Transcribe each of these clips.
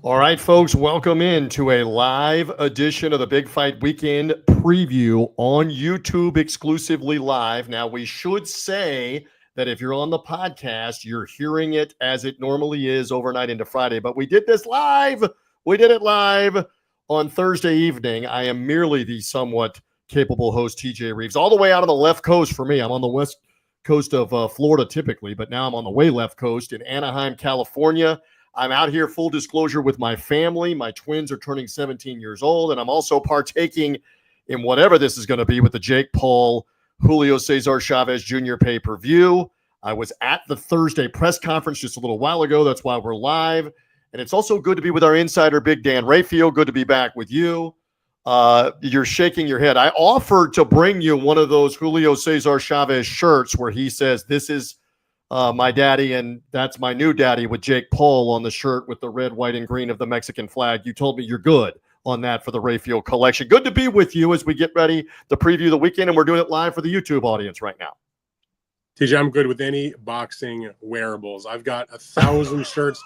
All right, folks, welcome in to a live edition of the Big Fight Weekend preview on YouTube, exclusively live. Now, we should say that if you're on the podcast, you're hearing it as it normally is overnight into Friday, but we did this live. We did it live on Thursday evening. I am merely the somewhat capable host, TJ Reeves, all the way out on the left coast for me. I'm on the west coast of Florida typically, but now I'm on the way left coast in Anaheim, California. I'm out here, full disclosure, with my family. My twins are turning 17 years old, and I'm also partaking in whatever this is going to be with the Jake Paul, Julio Cesar Chavez Jr. pay-per-view. I was at the Thursday press conference just a little while ago. That's why we're live. And it's also good to be with our insider, Big Dan Rafael. Good to be back with you. You're shaking your head. I offered to bring you one of those Julio Cesar Chavez shirts where he says, "This is my daddy, and that's my new daddy," with Jake Paul on the shirt with the red, white, and green of the Mexican flag. You told me you're good on that for the Rafael collection. Good to be with you as we get ready to preview the weekend, and we're doing it live for the YouTube audience right now. TJ, I'm good with any boxing wearables. I've got 1,000 shirts.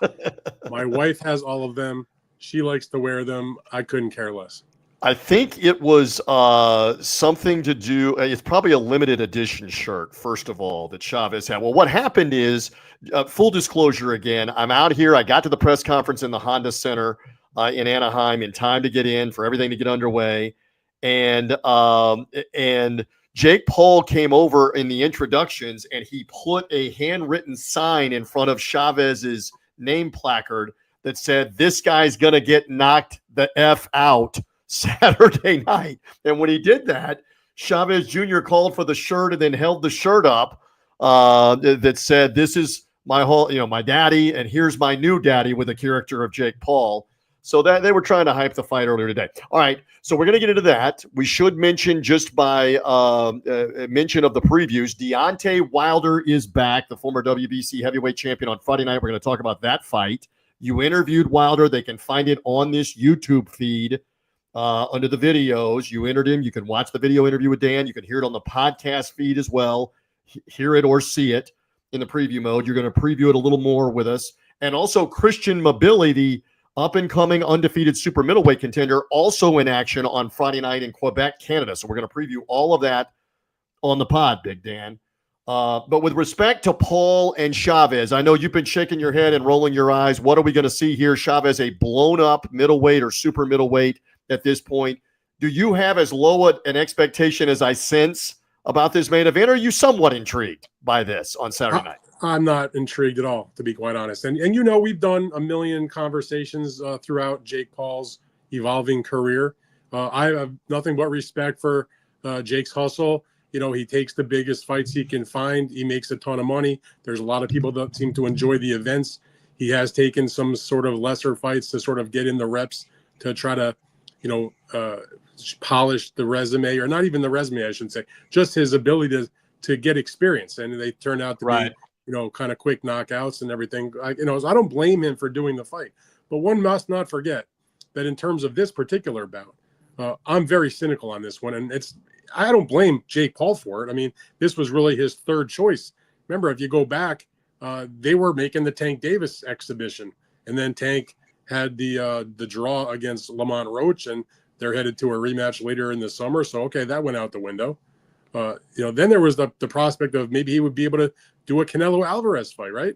My wife has all of them. She likes to wear them. I couldn't care less. I think it was something to do. It's probably a limited edition shirt, first of all, that Chavez had. Well, what happened is, full disclosure again, I'm out here. I got to the press conference in the Honda Center in Anaheim in time to get in for everything to get underway. And Jake Paul came over in the introductions, and he put a handwritten sign in front of Chavez's name placard that said, "This guy's going to get knocked the F out Saturday night." And when he did that, Chavez Jr. called for the shirt and then held the shirt up that said, "This is my my daddy, and here's my new daddy," with a character of Jake Paul. So that they were trying to hype the fight earlier today. All right, so we're going to get into that. We should mention, just by mention of the previews, Deontay Wilder is back, the former WBC heavyweight champion, on Friday night. We're going to talk about that fight. You interviewed Wilder. They can find it on this YouTube feed. Under the videos, you entered him. You can watch the video interview with Dan. You can hear it on the podcast feed as well. Hear it or see it in the preview mode. You're going to preview it a little more with us. And also Christian Mbilli, the up-and-coming undefeated super middleweight contender, also in action on Friday night in Quebec, Canada. So we're going to preview all of that on the pod, Big Dan. But with respect to Paul and Chavez, I know you've been shaking your head and rolling your eyes. What are we going to see here? Chavez, a blown-up middleweight or super middleweight at this point. Do you have as low an expectation as I sense about this main event, or are you somewhat intrigued by this on Saturday night? I'm not intrigued at all, to be quite honest. And we've done a million conversations throughout Jake Paul's evolving career. I have nothing but respect for Jake's hustle. He takes the biggest fights he can find. He makes a ton of money. There's a lot of people that seem to enjoy the events. He has taken some sort of lesser fights to sort of get in the reps to try to polish the resume, or not even the resume, I should say, just his ability to get experience. And they turned out to be, kind of quick knockouts and everything. I don't blame him for doing the fight, but one must not forget that in terms of this particular bout, I'm very cynical on this one. And I don't blame Jake Paul for it. I mean, this was really his third choice. Remember, if you go back, they were making the Tank Davis exhibition, and then Tank had the draw against Lamont Roach, and they're headed to a rematch later in the summer. So, okay, that went out the window. Then there was the prospect of maybe he would be able to do a Canelo Alvarez fight, right?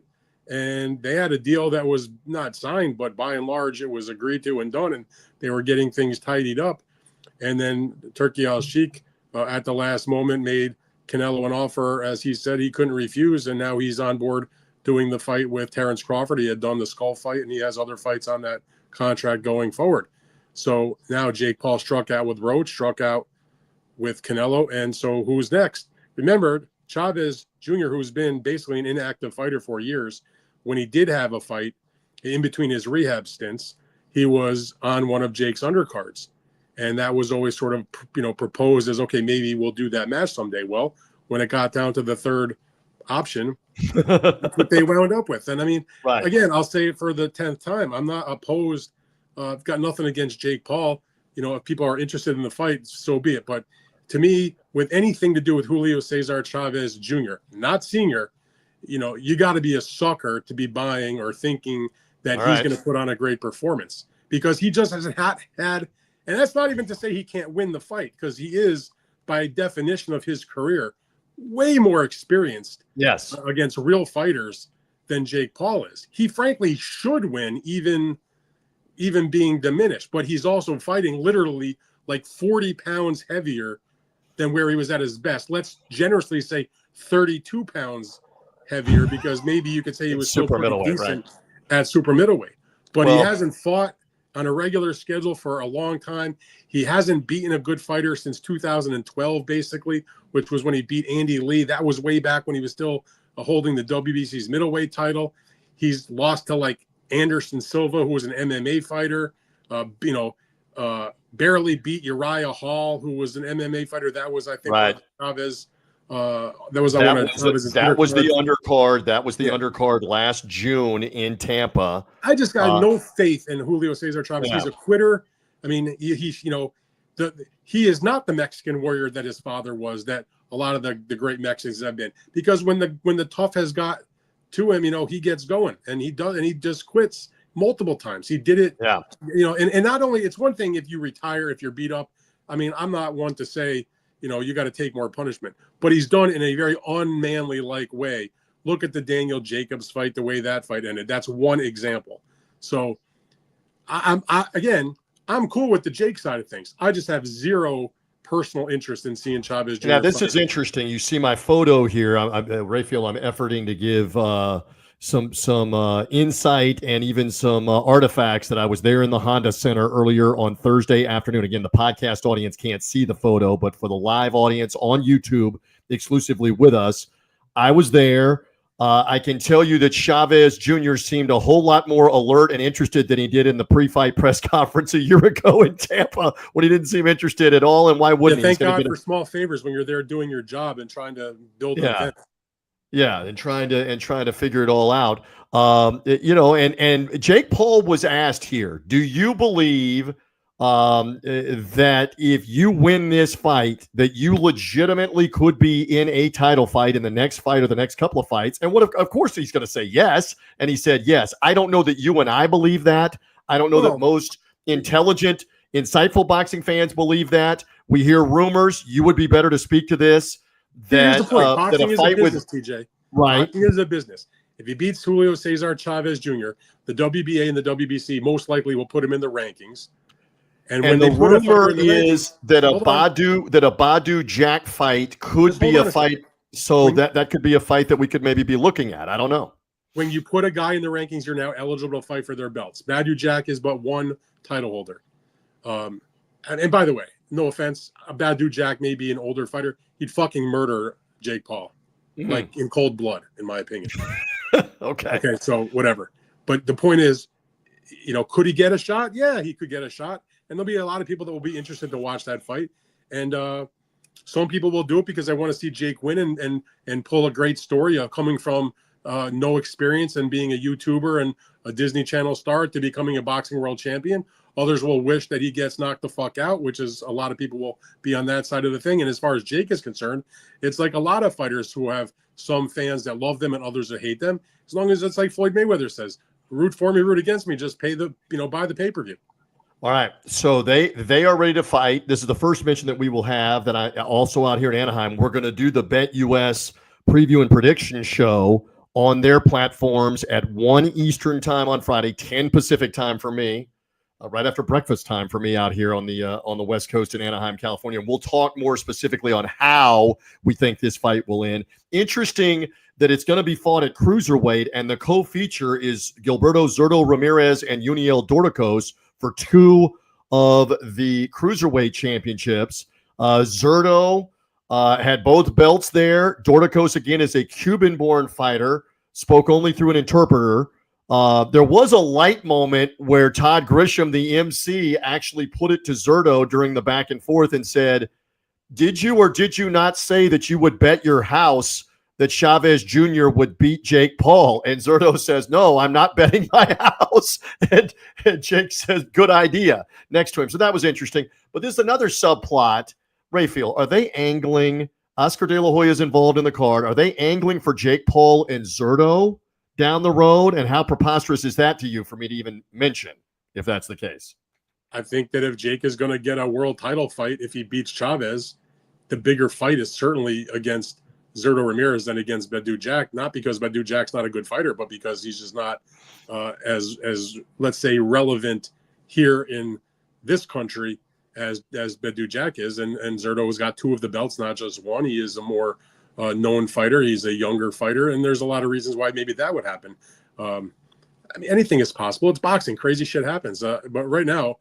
And they had a deal that was not signed, but by and large it was agreed to and done, and they were getting things tidied up. And then Turki Al-Sheikh at the last moment made Canelo an offer, as he said he couldn't refuse, and now he's on board doing the fight with Terrence Crawford. He had done the Skull fight, and he has other fights on that contract going forward. So now Jake Paul struck out with Roach, struck out with Canelo, and so who's next? Remember, Chavez Jr., who's been basically an inactive fighter for years, when he did have a fight in between his rehab stints, he was on one of Jake's undercards. And that was always sort of, proposed as, okay, maybe we'll do that match someday. Well, when it got down to the third option, that's what they wound up with. And I mean, Again, I'll say it for the 10th time, I'm not opposed. I've got nothing against Jake Paul. If people are interested in the fight, so be it. But to me, with anything to do with Julio Cesar Chavez Jr., not Senior, you got to be a sucker to be buying or thinking that he's going to put on a great performance, because he just hasn't had, and that's not even to say he can't win the fight, because he is, by definition of his career, way more experienced against real fighters than Jake Paul is. He frankly should win, even being diminished, but he's also fighting literally like 40 pounds heavier than where he was at his best. Let's generously say 32 pounds heavier, because maybe you could say he was still pretty decent at super middleweight. But he hasn't fought on a regular schedule for a long time. He hasn't beaten a good fighter since 2012, basically, which was when he beat Andy Lee. That was way back when he was still holding the WBC's middleweight title. He's lost to like Anderson Silva, who was an MMA fighter, barely beat Uriah Hall, who was an MMA fighter. That was, I think, Chavez. That was the undercard. That was the undercard last June in Tampa. I just got no faith in Julio Cesar Chavez. He's a quitter. I mean, he is not the Mexican warrior that his father was, that a lot of the great Mexicans have been. Because when the tough has got to him, he gets going, and he just quits multiple times. He did it, and not only, it's one thing if you retire, if you're beat up. I mean, I'm not one to say, you got to take more punishment, but he's done it in a very unmanly like way. Look at the Daniel Jacobs fight, the way that fight ended. That's one example. So I'm cool with the Jake side of things. I just have zero personal interest in seeing Chavez Jr. Now, this is interesting. You see my photo here. Rafael, I'm efforting to give some insight and even some artifacts that I was there in the Honda Center earlier on Thursday afternoon. Again, the podcast audience can't see the photo, but for the live audience on YouTube, exclusively with us, I was there. I can tell you that Chavez Jr. seemed a whole lot more alert and interested than he did in the pre-fight press conference a year ago in Tampa, when he didn't seem interested at all. And why wouldn't he? Thank God for small favors when you're there doing your job and trying to build an event. Yeah, and trying to figure it all out. And Jake Paul was asked here, do you believe that if you win this fight, that you legitimately could be in a title fight in the next fight or the next couple of fights? And of course he's going to say yes. And he said yes. I don't know that you and I believe that. I don't know that most intelligent, insightful boxing fans believe that. We hear rumors. You would be better to speak to this. Here's the point. Boxing is a business, TJ. Right. Boxing is a business. If he beats Julio Cesar Chavez Jr., the WBA and the WBC most likely will put him in the rankings. And when the rumor is that a Badu Jack fight could be a fight, so that could be a fight that we could maybe be looking at. I don't know. When you put a guy in the rankings, you're now eligible to fight for their belts. Badu Jack is but one title holder. And by the way, no offense, Badu Jack may be an older fighter. He'd fucking murder Jake Paul, like in cold blood, in my opinion. Okay, so whatever. But the point is, could he get a shot? Yeah, he could get a shot. And there'll be a lot of people that will be interested to watch that fight. And some people will do it because they want to see Jake win and pull a great story of coming from no experience and being a YouTuber and a Disney Channel star to becoming a boxing world champion. Others will wish that he gets knocked the fuck out, which is a lot of people will be on that side of the thing. And as far as Jake is concerned, it's like a lot of fighters who have some fans that love them and others that hate them. As long as it's like Floyd Mayweather says, root for me, root against me, just pay buy the pay-per-view. All right. So they are ready to fight. This is the first mention that we will have that I also out here in Anaheim. We're going to do the Bet US preview and prediction show on their platforms at 1 Eastern time on Friday, 10 Pacific time for me. Right after breakfast time for me out here on the West Coast in Anaheim, California. We'll talk more specifically on how we think this fight will end. Interesting that it's going to be fought at Cruiserweight, and the co-feature is Gilberto, Zurdo, Ramirez, and Yuniel Dorticos for 2 of the Cruiserweight championships. Zurdo had both belts there. Dorticos, again, is a Cuban-born fighter, spoke only through an interpreter. There was a light moment where Todd Grisham, the MC, actually put it to Zurdo during the back and forth and said, did you or did you not say that you would bet your house that Chavez Jr. would beat Jake Paul? And Zurdo says, no, I'm not betting my house. And Jake says, good idea, next to him. So that was interesting. But there's another subplot. Rafael, are they angling? Oscar De La Hoya is involved in the card. Are they angling for Jake Paul and Zurdo down the road? And how preposterous is that to you for me to even mention, if that's the case? I think that if Jake is going to get a world title fight, if he beats Chavez, the bigger fight is certainly against Zurdo Ramirez than against Badou Jack. Not because Badou Jack's not a good fighter, but because he's just not as let's say relevant here in this country as Badou Jack is. And Zurdo has got 2 of the belts, not just one. He is a more known fighter. He's a younger fighter, and there's a lot of reasons why maybe that would happen. I mean, anything is possible. It's boxing. Crazy shit happens. But right now,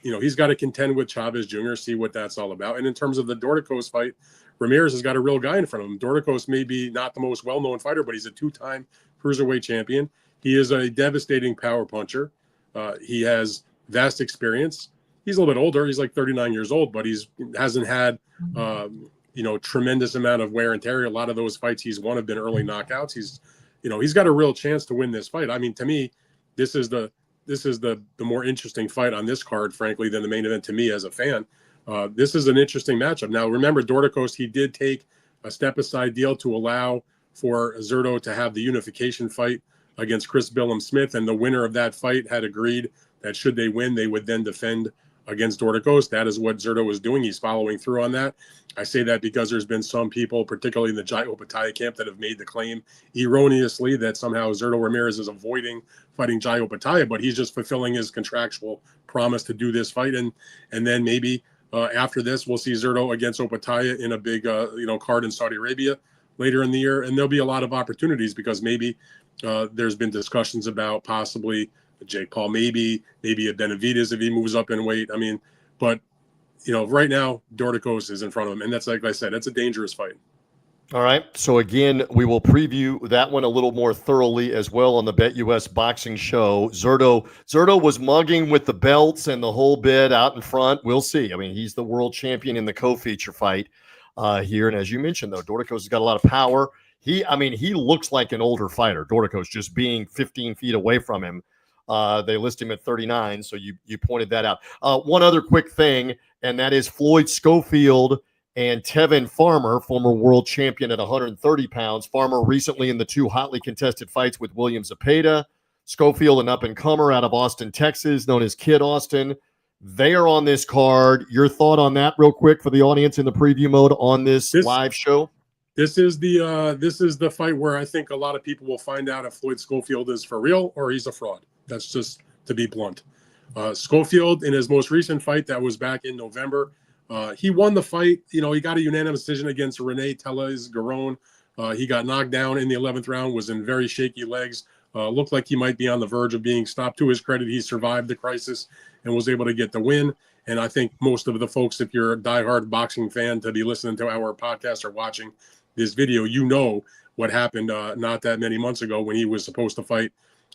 he's got to contend with Chavez Jr., see what that's all about. And in terms of the Dorticos fight, Ramirez has got a real guy in front of him. Dorticos may be not the most well-known fighter, but he's a 2-time Cruiserweight champion. He is a devastating power puncher. He has vast experience. He's a little bit older. He's like 39 years old, but hasn't had, tremendous amount of wear and tear. A lot of those fights he's won have been early knockouts. He's got a real chance to win this fight. I mean, to me, this is the more interesting fight on this card, frankly, than the main event to me as a fan. This is an interesting matchup. Now, remember, Dorticos, he did take a step-aside deal to allow for Zurdo to have the unification fight against Chris Billum-Smith, and the winner of that fight had agreed that should they win, they would then defend against Dorticos. That is what Zurdo was doing. He's following through on that. I say that because there's been some people, particularly in the Jai Opetaia camp, that have made the claim erroneously that somehow Zurdo Ramirez is avoiding fighting Jai Opetaia, but he's just fulfilling his contractual promise to do this fight. And then maybe after this, we'll see Zurdo against Opetaia in a big card in Saudi Arabia later in the year. And there'll be a lot of opportunities because maybe there's been discussions about possibly Jake Paul, maybe a Benavidez if he moves up in weight. I mean, but right now Dorticos is in front of him, and that's, like I said, that's a dangerous fight. All right. So again, we will preview that one a little more thoroughly as well on the BetUS Boxing Show. Zurdo was mugging with the belts and the whole bit out in front. We'll see. I mean, he's the world champion in the co-feature fight here, and as you mentioned, though, Dorticos has got a lot of power. He looks like an older fighter. Dorticos just being 15 feet away from him. They list him at 39, so you pointed that out. One other quick thing, and that is Floyd Schofield and Tevin Farmer, former world champion at 130 pounds. Farmer recently in the 2 hotly contested fights with William Zepeda. Schofield, an up-and-comer out of Austin, Texas, known as Kid Austin. They are on this card. Your thought on that real quick for the audience in the preview mode on this live show? This is the fight where I think a lot of people will find out if Floyd Schofield is for real or he's a fraud. That's just to be blunt. Schofield, in his most recent fight that was back in November, he won the fight. He got a unanimous decision against Rene Tellez-Garon. He got knocked down in the 11th round, was in very shaky legs, looked like he might be on the verge of being stopped. To his credit, he survived the crisis and was able to get the win. And I think most of the folks, if you're a diehard boxing fan to be listening to our podcast or watching this video, what happened not that many months ago when he was supposed to fight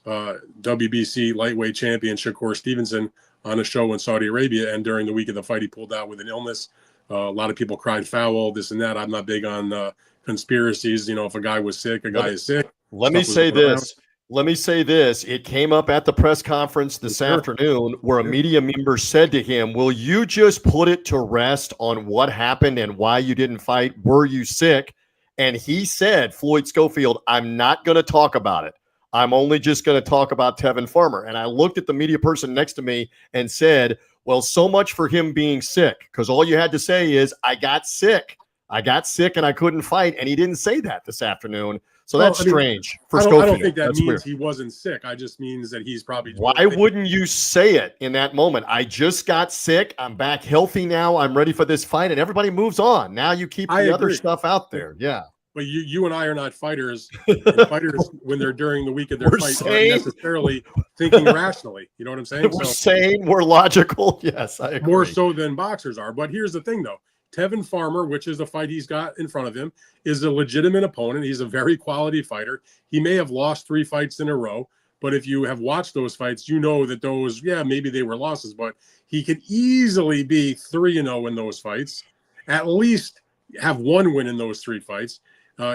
WBC lightweight champion Shakur Stevenson on a show in Saudi Arabia, and during the week of the fight he pulled out with an illness. A lot of people cried foul, this and that. I'm not big on conspiracies. If a guy was sick, a guy is sick. Let me say this. It came up at the press conference this afternoon where a media member said to him, will you just put it to rest on what happened and why you didn't fight? Were you sick? And he said, Floyd Schofield, I'm not going to talk about it. I'm only just going to talk about Tevin Farmer. And I looked at the media person next to me and said, well, so much for him being sick, because all you had to say is, I got sick and I couldn't fight. And he didn't say that this afternoon. So that's strange for Schofield. I don't think that means weird. He wasn't sick. I just means that he's probably. Why wouldn't you say it in that moment? I just got sick. I'm back healthy now. I'm ready for this fight. And everybody moves on. Now you keep the other stuff out there. Yeah. But you and I are not fighters. And fighters, when they're during the week of their fight, aren't necessarily thinking rationally. You know what I'm saying? We're sane. We're logical. Yes, I agree. More so than boxers are. But here's the thing, though. Tevin Farmer, which is the fight he's got in front of him, is a legitimate opponent. He's a very quality fighter. He may have lost 3 fights in a row, but if you have watched those fights, you know that those, maybe they were losses, but he could easily be 3-0 in those fights, at least have 1 win in those 3 fights.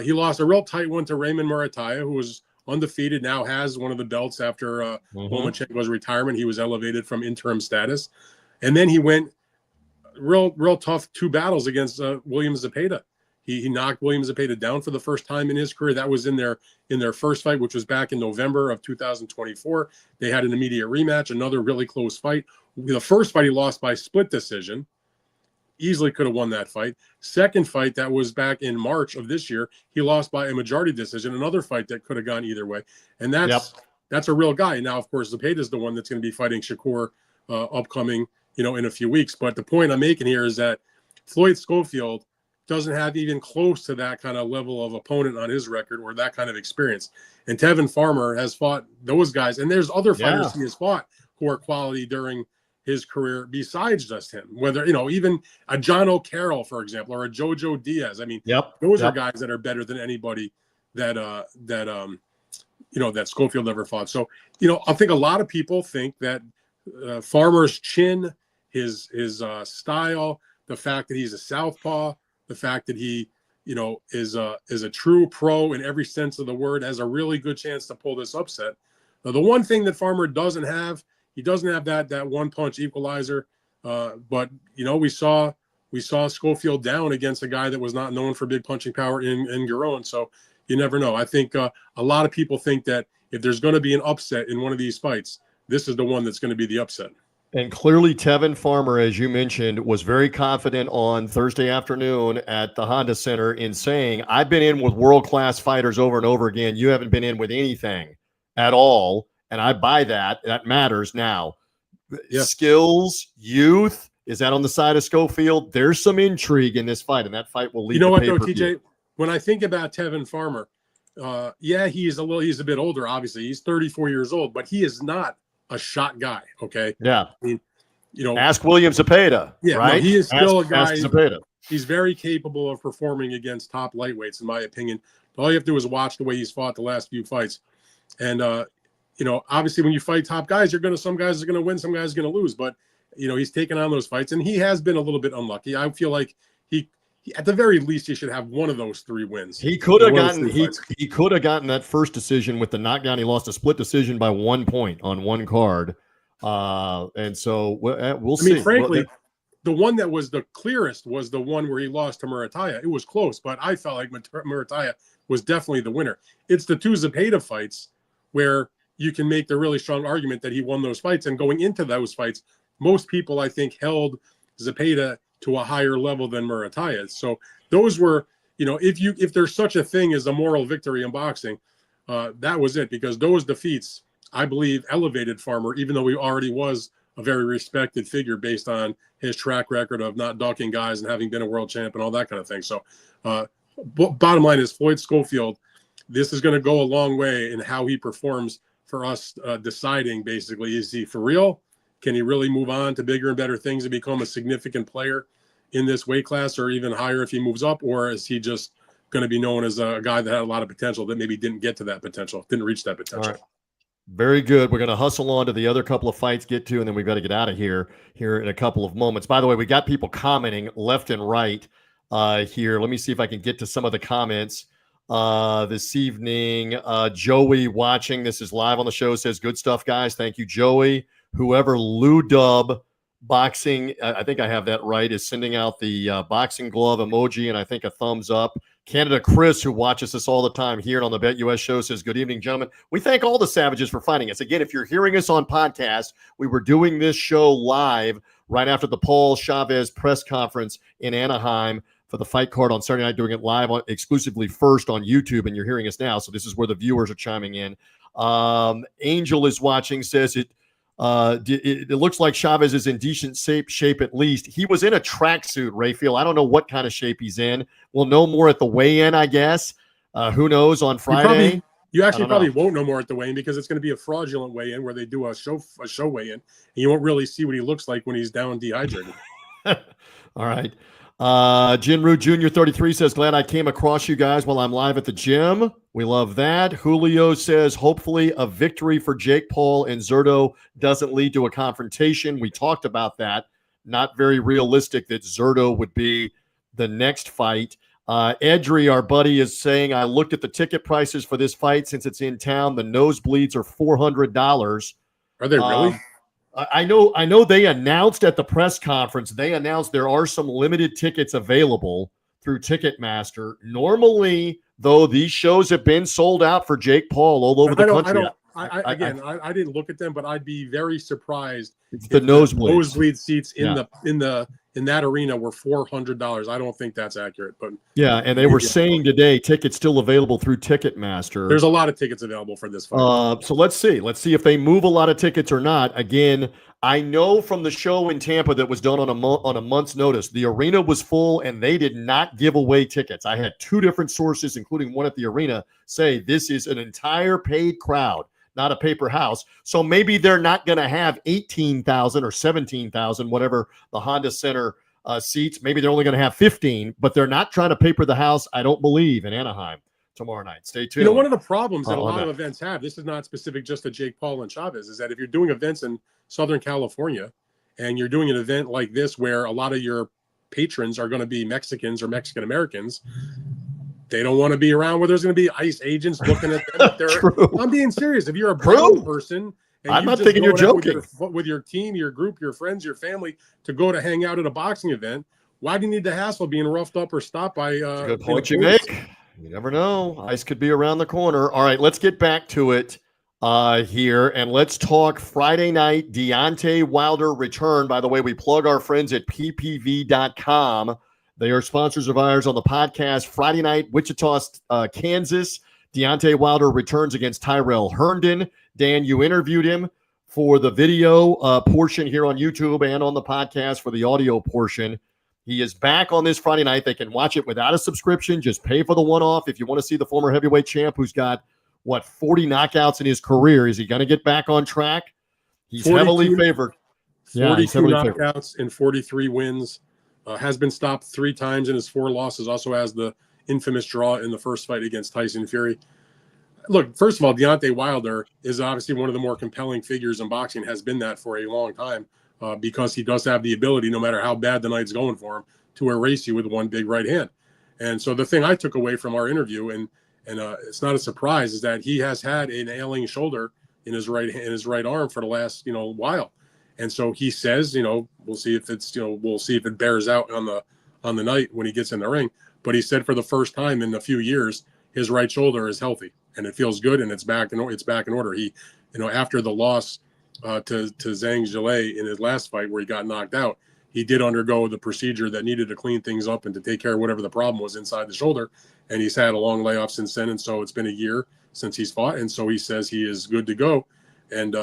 He lost a real tight one to Raymond Murataya, who was undefeated, now has one of the belts after Lomachenko's retirement. He was elevated from interim status. And then he went real tough 2 battles against William Zepeda. He knocked William Zepeda down for the first time in his career. That was in their first fight, which was back in November of 2024. They had an immediate rematch, another really close fight. The first fight he lost by split decision. Easily could have won that fight. Second fight, that was back in March of this year, he lost by a majority decision, another fight that could have gone either way. And that's a real guy. Now, of course, Zepeda is the one that's going to be fighting Shakur upcoming, in a few weeks. But the point I'm making here is that Floyd Schofield doesn't have even close to that kind of level of opponent on his record or that kind of experience. And Tevin Farmer has fought those guys. And there's other fighters he has fought who are quality during his career besides just him, whether, even a John O'Carroll, for example, or a Jojo Diaz. I mean, those are guys that are better than anybody that Schofield ever fought. So, I think a lot of people think that Farmer's chin, his style, the fact that he's a southpaw, the fact that he, is a true pro in every sense of the word, has a really good chance to pull this upset. Now, the one thing that Farmer doesn't have, he doesn't have that one punch equalizer. But we saw Schofield down against a guy that was not known for big punching power in Giron. So you never know. I think a lot of people think that if there's going to be an upset in one of these fights, this is the one that's going to be the upset. And clearly Tevin Farmer, as you mentioned, was very confident on Thursday afternoon at the Honda Center in saying, I've been in with world-class fighters over and over again. You haven't been in with anything at all. And I buy that. That matters now. Yeah. Skills, youth, is that on the side of Schofield? There's some intrigue in this fight, and that fight will lead to what, though, TJ? When I think about Tevin Farmer, he's a bit older, obviously. He's 34 years old, but he is not a shot guy, okay? Yeah. I mean, ask William Zepeda, right? No, he is still a guy. He's very capable of performing against top lightweights, in my opinion. All you have to do is watch the way he's fought the last few fights. And, obviously when you fight top guys, some guys are going to win, some guys are going to lose. But, he's taken on those fights, and he has been a little bit unlucky. I feel like he at the very least, he should have one of those 3 wins. He could have gotten that first decision with the knockdown. He lost a split decision by 1 point on one card. And so we'll see. I mean, frankly, the one that was the clearest was the one where he lost to Murataya. It was close, but I felt like Murataya was definitely the winner. It's the 2 Zepeda fights where you can make the really strong argument that he won those fights. And going into those fights, most people, I think, held Zepeda to a higher level than Murataya. So those were, if there's such a thing as a moral victory in boxing, that was it, because those defeats, I believe, elevated Farmer, even though he already was a very respected figure based on his track record of not ducking guys and having been a world champ and all that kind of thing. So bottom line is Floyd Schofield, this is going to go a long way in how he performs for us deciding, basically, is he for real? Can he really move on to bigger and better things and become a significant player in this weight class, or even higher if he moves up? Or is he just going to be known as a guy that had a lot of potential that maybe didn't get to that potential, didn't reach that potential? All right. Very good. We're going to hustle on to the other couple of fights, get to, and then we've got to get out of here in a couple of moments. By the way, we got people commenting left and right here. Let me see if I can get to some of the comments this evening. Joey watching. This is live on the show, says, good stuff, guys. Thank you, Joey. Whoever Lou Dub Boxing, I think I have that right, is sending out the boxing glove emoji and I think a thumbs up. Canada Chris, who watches us all the time here on the Bet US show, says, good evening, gentlemen. We thank all the Savages for finding us. Again, if you're hearing us on podcast, we were doing this show live right after the Paul-Chavez press conference in Anaheim for the fight card on Saturday night, doing it live exclusively first on YouTube, and you're hearing us now. So this is where the viewers are chiming in. Angel is watching, says it looks like Chavez is in decent shape at least. He was in a tracksuit, Rafael. I don't know what kind of shape he's in. We'll know more at the weigh-in, I guess. Who knows on Friday? You actually probably won't know more at the weigh-in, because it's going to be a fraudulent weigh-in where they do a show weigh-in, and you won't really see what he looks like when he's down dehydrated. All right. Jinru Jr. 33 says, glad I came across you guys while I'm live at the gym. We love that. Julio says, hopefully a victory for Jake Paul and Zurdo doesn't lead to a confrontation. We talked about that. Not very realistic that Zurdo would be the next fight. Edry, our buddy, is saying, I looked at the ticket prices for this fight since it's in town. The nosebleeds are $400. Are they really? I know they announced at the press conference, they announced there are some limited tickets available. through Ticketmaster. Normally, though, these shows have been sold out for Jake Paul all over the country. I didn't look at them, but I'd be very surprised if the nosebleed seats in that arena were $400. I don't think that's accurate, but yeah, and they were saying today tickets still available through Ticketmaster. There's a lot of tickets available for this fight. So let's see if they move a lot of tickets or not. Again, I know from the show in Tampa that was done on a month's notice, the arena was full and they did not give away tickets. I had two different sources, including one at the arena, say this is an entire paid crowd, not a paper house. So maybe they're not going to have 18,000 or 17,000, whatever the Honda Center seats. Maybe they're only going to have 15, but they're not trying to paper the house, I don't believe, in Anaheim tomorrow night. Stay tuned. One of the problems that a lot of events have, this is not specific just to Jake Paul and Chavez, is that if you're doing events in Southern California and you're doing an event like this where a lot of your patrons are going to be Mexicans or Mexican Americans, they don't want to be around where there's going to be ICE agents looking at them. I'm being serious. If you're a brown person, and I'm not thinking you're joking. With your team, your group, your friends, your family, to go to hang out at a boxing event, why do you need the hassle of being roughed up or stopped by good point you make. You never know. ICE could be around the corner. All right, let's get back to it here, and let's talk Friday night Deontay Wilder return. By the way, we plug our friends at ppv.com. They are sponsors of ours on the podcast. Friday night, Wichita, Kansas. Deontay Wilder returns against Tyrell Herndon. Dan, you interviewed him for the video portion here on YouTube and on the podcast for the audio portion. He is back on this Friday night. They can watch it without a subscription. Just pay for the one-off. If you want to see the former heavyweight champ who's got, 40 knockouts in his career, is he going to get back on track? He's heavily favored. 42 knockouts and 43 wins. Has been stopped 3 times in his 4 losses. Also has the infamous draw in the first fight against Tyson Fury. Look, first of all, Deontay Wilder is obviously one of the more compelling figures in boxing, has been that for a long time, because he does have the ability, no matter how bad the night's going for him, to erase you with one big right hand. And so the thing I took away from our interview, and it's not a surprise, is that he has had an ailing shoulder in his right arm for the last while. And so he says, we'll see if it bears out on the night when he gets in the ring. But he said for the first time in a few years, his right shoulder is healthy and it feels good and it's back in order. He, after the loss to Zhang Zhilei in his last fight where he got knocked out, he did undergo the procedure that needed to clean things up and to take care of whatever the problem was inside the shoulder. And he's had a long layoff since then. And so it's been a year since he's fought. And so he says he is good to go. And,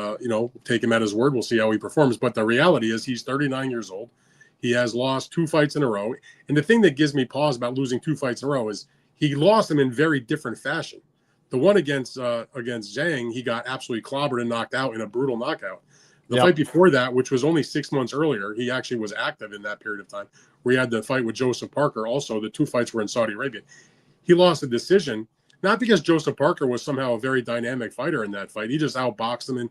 take him at his word. We'll see how he performs. But the reality is he's 39 years old. He has lost 2 fights in a row. And the thing that gives me pause about losing 2 fights in a row is he lost them in very different fashion. The one against Zhang, he got absolutely clobbered and knocked out in a brutal knockout. The fight before that, which was only 6 months earlier, he actually was active in that period of time, where he had the fight with Joseph Parker. Also, the 2 fights were in Saudi Arabia. He lost a decision, not because Joseph Parker was somehow a very dynamic fighter in that fight. He just outboxed him and,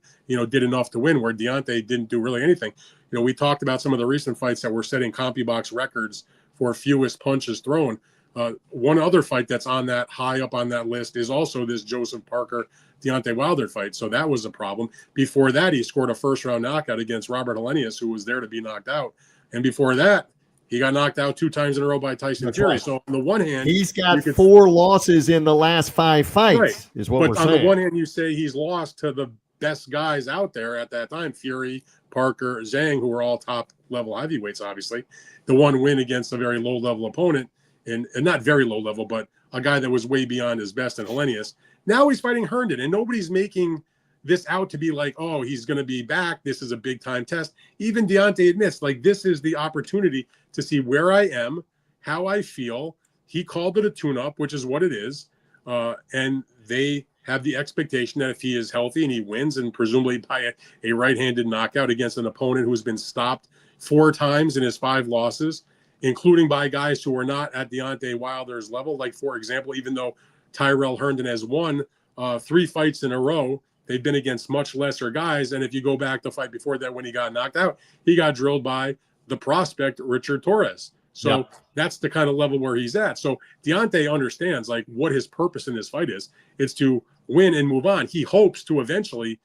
did enough to win, where Deontay didn't do really anything. We talked about some of the recent fights that were setting CompuBox records for fewest punches thrown. One other fight that's on that high up on that list is also this Joseph Parker Deontay Wilder fight. So that was a problem. Before that, he scored a first-round knockout against Robert Helenius, who was there to be knocked out. And before that, he got knocked out 2 times in a row by Tyson Fury. Right. So on the one hand, he's got 4 losses in the last 5 fights, right, is what we're saying. On the one hand, you say he's lost to the best guys out there at that time, Fury, Parker, Zhang, who were all top-level heavyweights, obviously. The one win against a very low-level opponent, and not very low-level, but a guy that was way beyond his best in Helenius. Now he's fighting Herndon, and nobody's making this out to be like, oh, he's going to be back. This is a big-time test. Even Deontay admits, this is the opportunity to see where I am, how I feel. He called it a tune-up, which is what it is. And they have the expectation that if he is healthy and he wins, and presumably by a right-handed knockout against an opponent who's been stopped 4 times in his 5 losses, including by guys who are not at Deontay Wilder's level. Like, for example, even though Tyrell Herndon has won 3 fights in a row, they've been against much lesser guys. And if you go back to the fight before that, when he got knocked out, he got drilled by the prospect Richard Torres. So that's the kind of level where he's at. So Deontay understands what his purpose in this fight is. It's to win and move on. He hopes to eventually,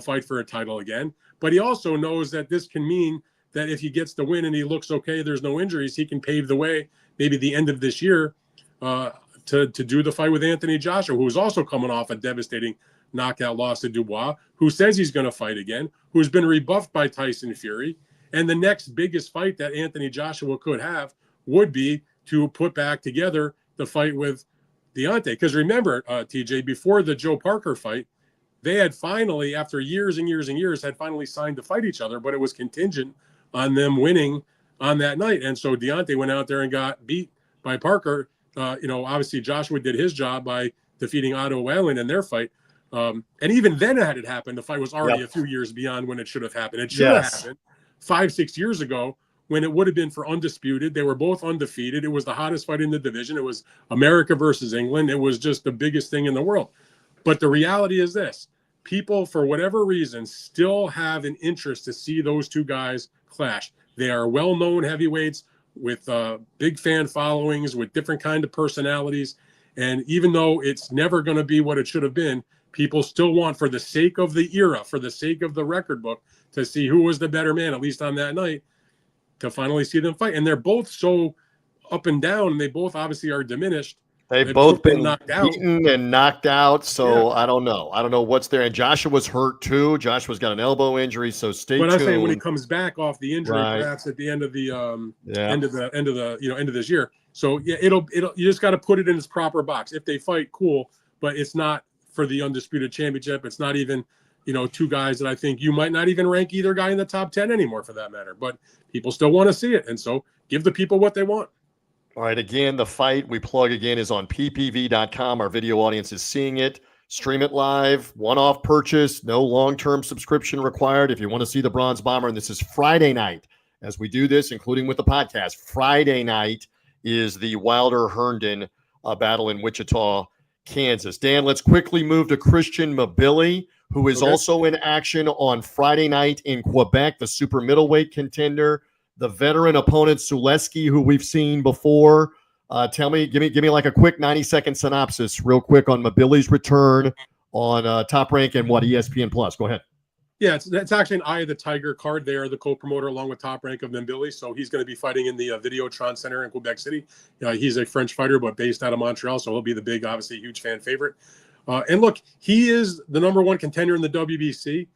fight for a title again. But he also knows that this can mean that if he gets the win and he looks okay, there's no injuries, he can pave the way maybe the end of this year to do the fight with Anthony Joshua, who is also coming off a devastating knockout loss to Dubois, who says he's going to fight again, who's been rebuffed by Tyson Fury. And the next biggest fight that Anthony Joshua could have would be to put back together the fight with Deontay. Because remember, TJ, before the Joe Parker fight, they had finally, after years and years and years, had finally signed to fight each other, but it was contingent on them winning on that night. And so Deontay went out there and got beat by Parker. Obviously Joshua did his job by defeating Inoue in their fight. And even then, had it happened, the fight was already a few years beyond when it should have happened. It should have happened 5-6 years ago when it would have been for undisputed. They were both undefeated. It was the hottest fight in the division. It was America versus England. It was just the biggest thing in the world. But the reality is this. People, for whatever reason, still have an interest to see those two guys clash. They are well-known heavyweights with big fan followings, with different kind of personalities. And even though it's never going to be what it should have been, people still want, for the sake of the era, for the sake of the record book, to see who was the better man, at least on that night, to finally see them fight. And they're both so up and down. They both obviously are diminished. They've both been beaten and knocked out, so I don't know. I don't know what's there. And Joshua's hurt too. Joshua's got an elbow injury, so stay tuned. But I'm saying when he comes back off the injury, perhaps at the end of the end of this year. So it'll you just got to put it in its proper box. If they fight, cool, but it's not for the undisputed championship. It's not even two guys that I think you might not even rank either guy in the top 10 anymore, for that matter. But people still want to see it, and so give the people what they want. All right, again, the fight we plug again is on ppv.com. Our video audience is seeing it. Stream it live, one-off purchase, no long-term subscription required. If you want to see the Bronze Bomber, and this is Friday night as we do this, including with the podcast. Friday night is the Wilder-Herndon battle in Wichita, Kansas. Dan, let's quickly move to Christian Mbilli, who is also in action on Friday night in Quebec, the super middleweight contender. The veteran opponent, Suleski, who we've seen before. Give me like a quick 90-second synopsis real quick on Mbilli's return on Top Rank and ESPN Plus. Go ahead. Yeah, it's actually an Eye of the Tiger card. They are the co-promoter along with Top Rank of Mbilli. So he's going to be fighting in the Videotron Center in Quebec City. He's a French fighter, but based out of Montreal. So he'll be the big, obviously, huge fan favorite. And look, he is the number one contender in the WBC.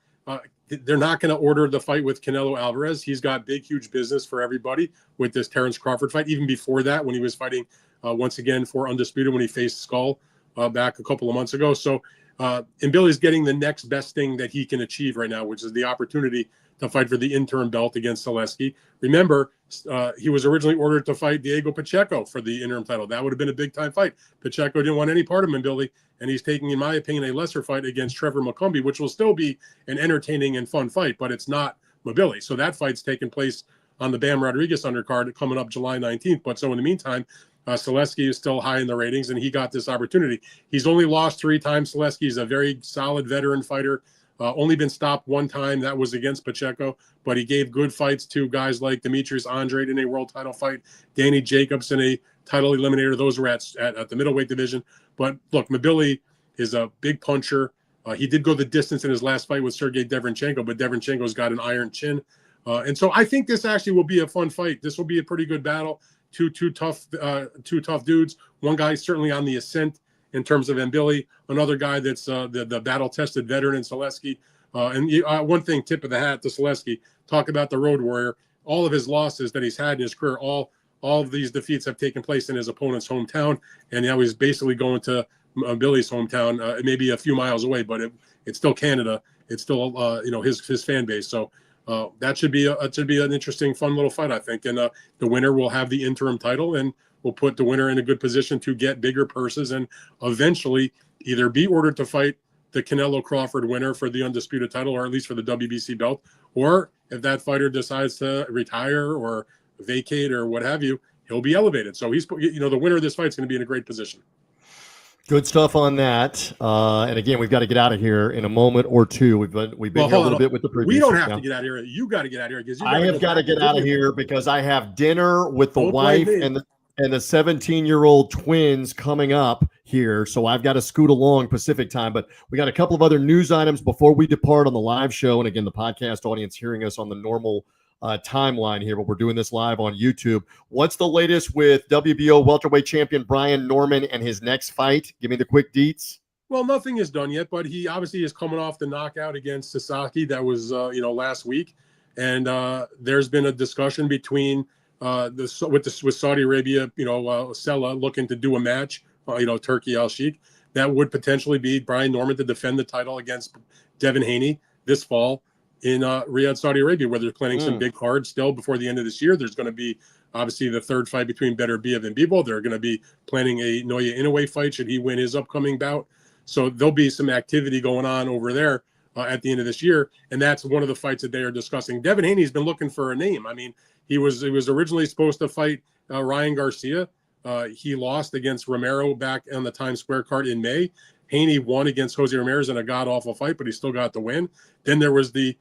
They're not going to order the fight with Canelo Alvarez. He's got big, huge business for everybody with this Terrence Crawford fight. Even before that, when he was fighting once again for Undisputed, when he faced Skull back a couple of months ago. So Mbilli's getting the next best thing that he can achieve right now, which is the opportunity to fight for the interim belt against Suleski. Remember, he was originally ordered to fight Diego Pacheco for the interim title. That would have been a big-time fight. Pacheco didn't want any part of Mbilli, and he's taking, in my opinion, a lesser fight against Trevor McCumbee, which will still be an entertaining and fun fight, but it's not Mbilli. So that fight's taking place on the Bam Rodriguez undercard coming up July 19th. But so in the meantime, Suleski is still high in the ratings, and he got this opportunity. He's only lost 3 times. Suleski is a very solid veteran fighter. Only been stopped 1 time. That was against Pacheco, but he gave good fights to guys like Demetrius Andrade in a world title fight, Danny Jacobs in a title eliminator. Those were at the middleweight division. But look, Mbilli is a big puncher. He did go the distance in his last fight with Sergey Deverenchenko, but Deverenchenko's got an iron chin. And so I think this actually will be a fun fight. This will be a pretty good battle. Two tough dudes. One guy certainly on the ascent in terms of Mbilli, another guy that's the battle-tested veteran in Suleski. One thing, tip of the hat to Suleski, talk about the road warrior. All of his losses that he's had in his career, all of these defeats have taken place in his opponent's hometown, and now he's basically going to Mbilli's hometown, maybe a few miles away, but it's still Canada. It's still his fan base. So that should be an interesting, fun little fight, I think. And the winner will have the interim title, and will put the winner in a good position to get bigger purses and eventually either be ordered to fight the Canelo Crawford winner for the undisputed title, or at least for the WBC belt. Or if that fighter decides to retire or vacate or what have you, he'll be elevated. So he's, the winner of this fight is going to be in a great position. Good stuff on that. And again, we've got to get out of here in a moment or two. We've been here a little bit with the previews. We don't have to get out of here. You got to get out of here because I have got to get out of here because I have dinner with the wife and the 17-year-old twins coming up here. So I've got to scoot along Pacific time. But we got a couple of other news items before we depart on the live show. And again, the podcast audience hearing us on the normal timeline here, but we're doing this live on YouTube. What's the latest with WBO welterweight champion Brian Norman and his next fight? Give me the quick deets. Well, nothing is done yet, but he obviously is coming off the knockout against Sasaki that was, last week. And there's been a discussion between with Saudi Arabia, Sella looking to do a match, Turkey Al Sheikh. That would potentially be Brian Norman to defend the title against Devin Haney this fall in Riyadh, Saudi Arabia, where they're planning some big cards still before the end of this year. There's going to be obviously the third fight between Beterbiev and Bivol. They're going to be planning a Inoue fight should he win his upcoming bout. So there'll be some activity going on over there at the end of this year, and that's one of the fights that they are discussing. Devin Haney's been looking for a name. I mean, he was originally supposed to fight Ryan Garcia. He lost against Romero back on the Times Square card in May. Haney won against Jose Ramirez in a god-awful fight, but he still got the win. Then there was the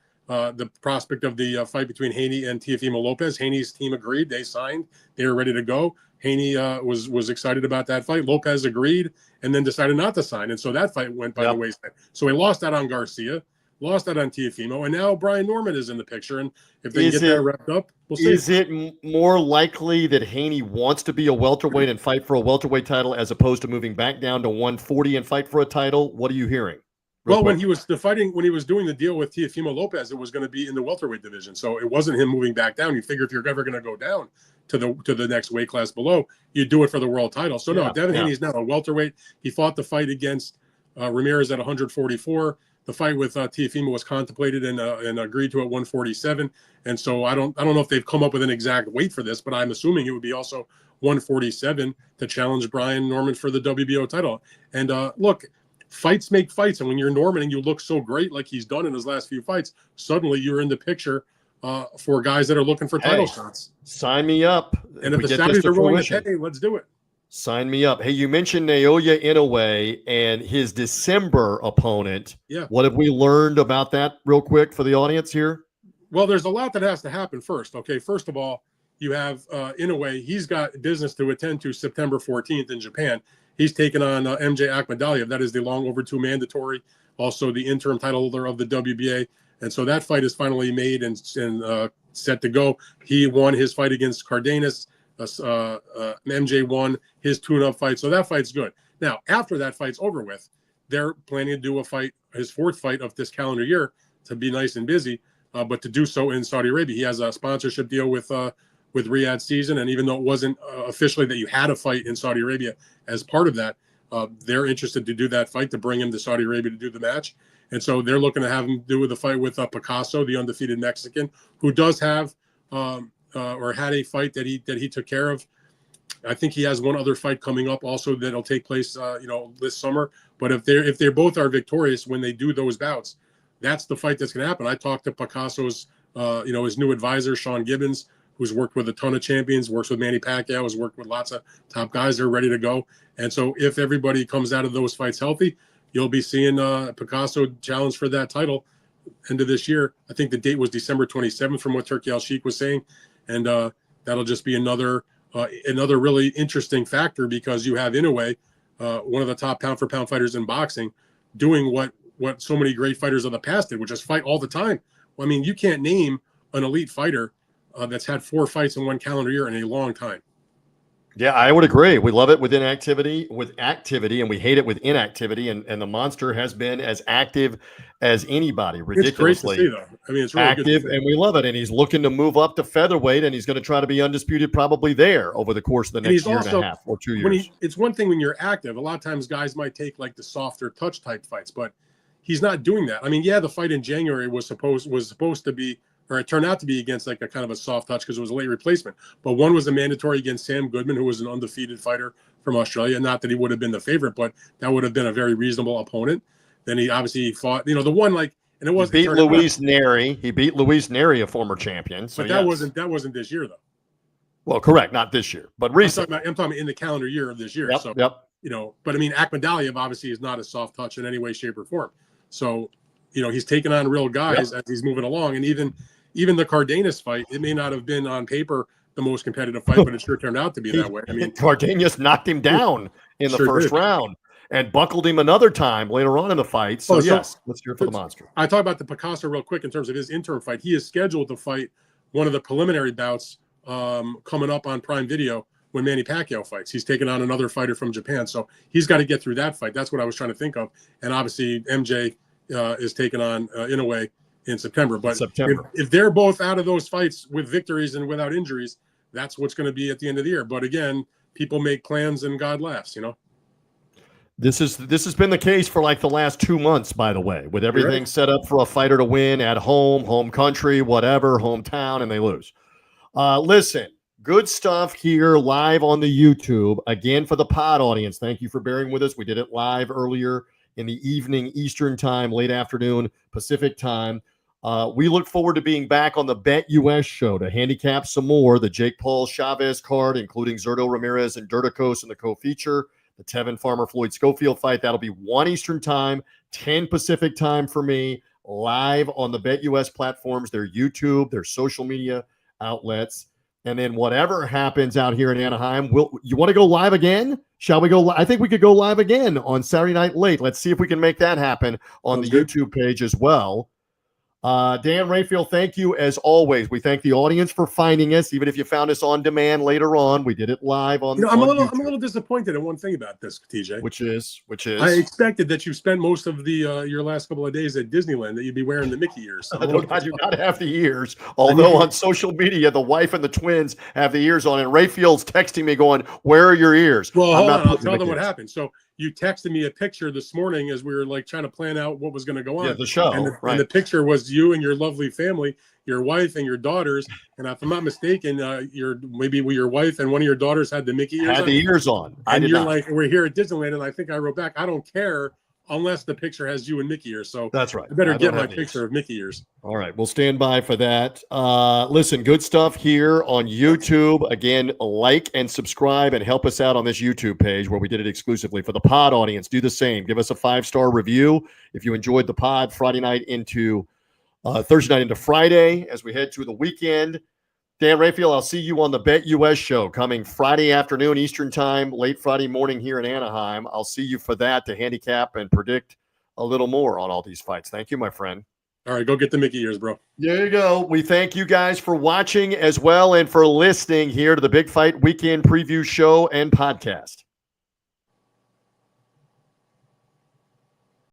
prospect of the fight between Haney and Teofimo Lopez. Haney's team agreed. They signed. They were ready to go. Haney was excited about that fight. Lopez agreed and then decided not to sign. And so that fight went by the wayside. So he lost that on Garcia, lost that on Teofimo, and now Brian Norman is in the picture. And if they get that wrapped up, we'll see. Is it more likely that Haney wants to be a welterweight and fight for a welterweight title as opposed to moving back down to 140 and fight for a title? What are you hearing? Well, when he was doing the deal with Teofimo Lopez, it was going to be in the welterweight division. So it wasn't him moving back down. You figure if you're ever going to go down to the next weight class below, you do it for the world title. So no, Devin Haney's now a welterweight. He fought the fight against Ramirez at 144. The fight with Teofimo was contemplated and agreed to at 147. And so I don't know if they've come up with an exact weight for this, but I'm assuming it would be also 147 to challenge Brian Norman for the WBO title. And look, fights make fights, and when you're Norman and you look so great like he's done in his last few fights, suddenly you're in the picture for guys that are looking for title shots. Sign me up. And if the Saudis are willing to pay, let's do it. Sign me up. Hey, you mentioned Naoya Inoue and his December opponent. Yeah. What have we learned about that real quick for the audience here? Well, there's a lot that has to happen first. Okay, first of all, you have Inoue. He's got business to attend to September 14th in Japan. He's taken on MJ Akhmadaliev. That is the long overdue mandatory, also the interim title holder of the WBA. And so that fight is finally made and set to go. He won his fight against Cardenas. MJ won his tune-up fight. So that fight's good. Now, after that fight's over with, they're planning to do a fight, his fourth fight of this calendar year, to be nice and busy, but to do so in Saudi Arabia. He has a sponsorship deal with Riyadh Season, and even though it wasn't officially that you had a fight in Saudi Arabia as part of that, they're interested to do that fight to bring him to Saudi Arabia to do the match. And so they're looking to have him do the fight with Picasso, the undefeated Mexican, who does have or had a fight that he took care of. I think he has one other fight coming up also that'll take place this summer. But if they both are victorious when they do those bouts, that's the fight that's going to happen. I talked to Picasso's his new advisor, Sean Gibbons, who's worked with a ton of champions, works with Manny Pacquiao, has worked with lots of top guys. They're ready to go. And so if everybody comes out of those fights healthy, you'll be seeing Picasso challenge for that title end of this year. I think the date was December 27th from what Turkey Al Sheikh was saying. And that'll just be another really interesting factor because you have Inoue, one of the top pound-for-pound fighters in boxing, doing what so many great fighters of the past did, which is fight all the time. Well, I mean, you can't name an elite fighter that's had 4 fights in one calendar year in a long time. Yeah, I would agree. We love it with activity, and we hate it with inactivity. And the monster has been as active as anybody, ridiculously. It's great to see, though. I mean, it's really active, and we love it. And he's looking to move up to featherweight, and he's going to try to be undisputed probably there over the course of the next year and a half or 2 years. It's one thing when you're active. A lot of times guys might take like the softer touch type fights, but he's not doing that. I mean, yeah, the fight in January was supposed to be, or it turned out to be against like a kind of a soft touch because it was a late replacement. But one was a mandatory against Sam Goodman, who was an undefeated fighter from Australia. Not that he would have been the favorite, but that would have been a very reasonable opponent. Then he obviously fought, the one like, and it wasn't. He beat Luis Neri. He beat Luis Neri, a former champion. So but that wasn't this year though. Well, correct, not this year, but recently. I'm talking about in the calendar year of this year. Yep, so But I mean, Akhmadaliev obviously is not a soft touch in any way, shape, or form. So he's taking on real guys as he's moving along, and even the Cardenas fight, it may not have been on paper the most competitive fight, but it sure turned out to be that way. I mean, Cardenas knocked him down in the first round and buckled him another time later on in the fight. So, yes, let's hear it for the monster. I talk about the Picasso real quick in terms of his interim fight. He is scheduled to fight one of the preliminary bouts coming up on Prime Video when Manny Pacquiao fights. He's taking on another fighter from Japan, so he's got to get through that fight. That's what I was trying to think of. And obviously, MJ is taking on Inoue in September. But if they're both out of those fights with victories and without injuries, that's what's going to be at the end of the year. But again, people make plans and God laughs, you know. This has been the case for like the last 2 months, by the way, with everything set up for a fighter to win at home country, whatever, hometown, and they lose. Listen, good stuff here live on the YouTube. Again, for the pod audience, thank you for bearing with us. We did it live earlier in the evening, Eastern time, late afternoon, Pacific time. We look forward to being back on the Bet US show to handicap some more, the Jake Paul-Chavez card, including Zurdo, Ramirez, and Dorticos in the co-feature. The Tevin Farmer, Floyd Schofield fight, that'll be 1 Eastern time, 10 Pacific time for me, live on the Bet US platforms, their YouTube, their social media outlets. And then whatever happens out here in Anaheim, you want to go live again? Shall we go? I think we could go live again on Saturday night late. Let's see if we can make that happen on the YouTube page as well. Dan Rafael, thank you as always. We thank the audience for finding us, even if you found us on demand later on. We did it live on. I'm a little disappointed in one thing about this, TJ. Which is I expected that you spent most of the your last couple of days at Disneyland that you'd be wearing the Mickey ears. I do not have the ears, although on social media the wife and the twins have the ears on, and Rafael's texting me going, "Where are your ears?" Well, hold on, I'll tell them what happened. So you texted me a picture this morning as we were like trying to plan out what was going to go on. Yeah, the show. And the picture was you and your lovely family, your wife and your daughters. And if I'm not mistaken, your wife and one of your daughters had the Mickey ears on. Had the ears on. And you're like, we're here at Disneyland. And I think I wrote back, I don't care unless the picture has you and Mickey ears. So that's right. I better get my picture of Mickey ears. All right. We'll stand by for that. Listen, good stuff here on YouTube. Again, like and subscribe and help us out on this YouTube page where we did it exclusively. For the pod audience, do the same. Give us a 5-star review if you enjoyed the pod Friday night into Thursday night into Friday as we head to the weekend. Dan Rafael, I'll see you on the Bet US show coming Friday afternoon Eastern time, late Friday morning here in Anaheim. I'll see you for that to handicap and predict a little more on all these fights. Thank you, my friend. All right, go get the Mickey ears, bro. There you go. We thank you guys for watching as well and for listening here to the Big Fight Weekend Preview Show and Podcast.